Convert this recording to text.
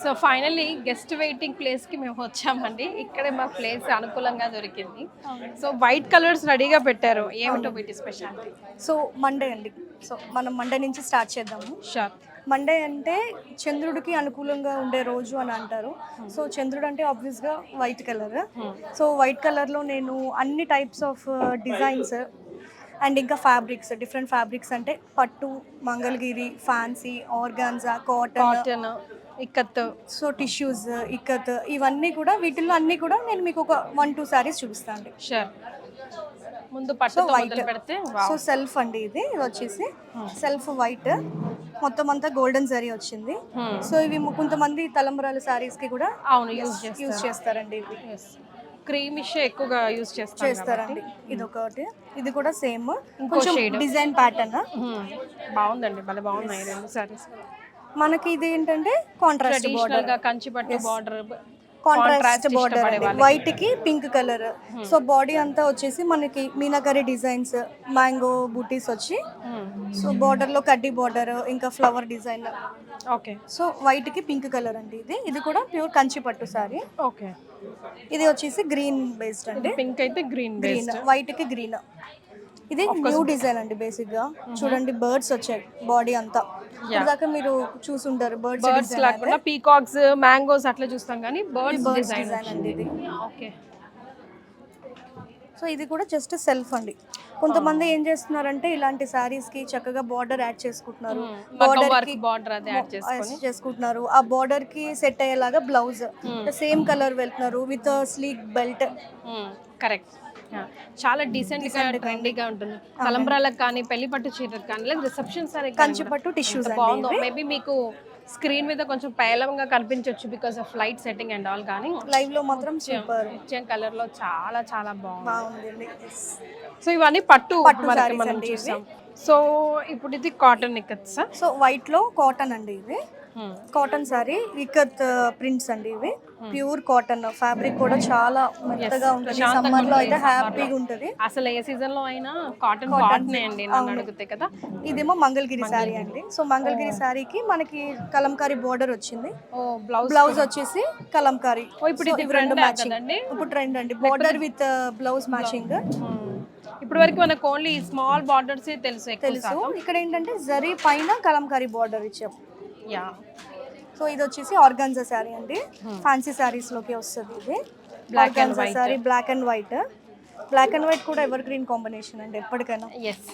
So finally guest waiting ప్లేస్కి మేము వచ్చామండి. ఇక్కడే మా ప్లేస్ అనుకూలంగా దొరికింది. సో వైట్ కలర్స్ రెడీగా పెట్టారు. ఏమిటో వీటి స్పెషాలిటీ? సో మండే అండి. సో మనం మండే నుంచి స్టార్ట్ చేద్దాము. షూర్. మండే అంటే చంద్రుడికి అనుకూలంగా ఉండే రోజు అని అంటారు. సో చంద్రుడు అంటే ఆబ్వియస్గా వైట్ కలర్. సో వైట్ కలర్లో నేను అన్ని టైప్స్ ఆఫ్ డిజైన్స్ అండ్ ఇంకా ఫ్యాబ్రిక్స్, డిఫరెంట్ ఫ్యాబ్రిక్స్ అంటే పట్టు, Mangalagiri, fancy, organza, cotton, ikat, so tissues, ikat, ఇవన్నీ కూడా వీటిల్లో అన్నీ కూడా నేను మీకు ఒక 1-2 సారీస్ చూపిస్తాను అండి. షూర్. ముందు పట్టు మొదలు పెడితే సో సెల్ఫ్ అండి, ఇది వచ్చేసి సెల్ఫ్ వైట్, మొత్తం అంతా గోల్డెన్ జరీ వచ్చింది. సో ఇవి కొంతమంది తలంబరాల సారీస్ కి కూడా అవును యూజ్ చేస్తారండి. ఇవి క్రీమిష్ ఎక్కువగా యూజ్ చేస్తారండి. ఇది ఒకటి, ఇది కూడా సేమ్ కొంచెం డిజైన్ ప్యాటర్న్ బాగుందండి. భలే బాగున్నాయి రెండు సారీస్. మనకి ఇది ఏంటంటే కాంట్రాస్ట్ ట్రెడిషనల్ గా కంచి పట్టు బార్డర్, కాంట్రాస్ట్ బార్డర్ వైట్ కి పింక్ కలర్. సో బాడీ అంతా వచ్చేసి మనకి మీనాకరీ డిజైన్స్, మ్యాంగో బూటీస్ వచ్చి, సో బార్డర్ లో కడ్డీ బార్డర్, ఇంకా flower design. Okay. So white కి పింక్ కలర్ అండి. ఇది కూడా ప్యూర్ కంచి పట్టు సారీ. ఓకే. ఇది వచ్చేసి గ్రీన్ బేస్డ్ అండి. పింక్ అయితే గ్రీన్, వైట్ కి గ్రీన్. ఇది న్యూ డిజైన్ అండి. బేసిక్ గా చూడండి, బర్డ్స్ వచ్చాయి బాడీ అంతా. ఇందాక మీరు చూసుంటారు బర్డ్స్ లాగా, పీకాక్స్, మ్యాంగోస్ అట్లా చూస్తాం కానీ బర్డ్స్ డిజైన్ అండి ఇది. ఓకే. సో ఇది కూడా జస్ట్ సెల్ఫ్ అండి. కొంతమంది ఏం చేస్తున్నారంటే ఇలాంటి సారీస్ కి చక్కగా బార్డర్ యాడ్ చేసుకుంటున్నారు, చేసుకుంటున్నారు. ఆ బార్డర్ కి సెట్ అయ్యేలాగా బ్లౌజ్ సేమ్ కలర్ వెళ్తున్నారు విత్ స్లీక్ బెల్ట్. కరెక్ట్. చాలా డీసెంట్ గా ట్రెండీగా ఉంటుంది. తలంబ్రాలకు కానీ, పెళ్లి పట్టు చీరకు కానీ, లేదా రిసెప్షన్ సారీ కంచి పట్టు టిష్యూస్ బాగుందో. మేబీ మీకు స్క్రీన్ మీద కొంచెం పేలవంగా కనిపించవచ్చు because of light setting and all, కానీ లైవ్ లో మాత్రం సూపర్ ఇచ్చే కలర్ లో చాలా చాలా బాగుంది. సో ఇవన్నీ పట్టు మనం చూసాం. సో ఇప్పుడు ఇది cotton ikat sir. So white లో కాటన్ అండి. ఇది కాటన్ సారీ ఇక్కత్ ప్రింట్స్ అండి. ఇవి ప్యూర్ కాటన్ ఫ్యాబ్రిక్ కూడా చాలా మెత్తగా ఉంటుంది. సమ్మర్ లో అయితే హ్యాపీగా ఉంటుంది. అసలు ఏ సీజన్ లో అయినా కాటన్ కాటనే అండి నన్ను అడిగితే కదా. ఇదేమో మంగళగిరి సారీ అండి. సో మంగళగిరి సారీకి మనకి కలంకారీ బోర్డర్ వచ్చింది. బ్లౌజ్ వచ్చేసి కలంకారీ. ఇప్పుడు ఇది రెండు మ్యాచింగ్ అండి. ఇప్పుడు ట్రెండ్ అండి, బోర్డర్ విత్ బ్లౌజ్ మ్యాచింగ్. ఇప్పుడు వరకు మనకు ఓన్లీ స్మాల్ బార్డర్స్ తెలుసు. ఇక్కడ ఏంటంటే జరీ పైన కలంకారీ బార్డర్ ఇచ్చాం. యా. సో ఇది వచ్చేసి ఆర్గాన్జా సారీ అండి. ఫ్యాన్సీ సారీస్ లోకి వస్తుంది ఇది. Black and white sari, black and white. Black and white కూడా ఎవర్ గ్రీన్ కాంబినేషన్ అండి ఎప్పటికైనా. ఎస్.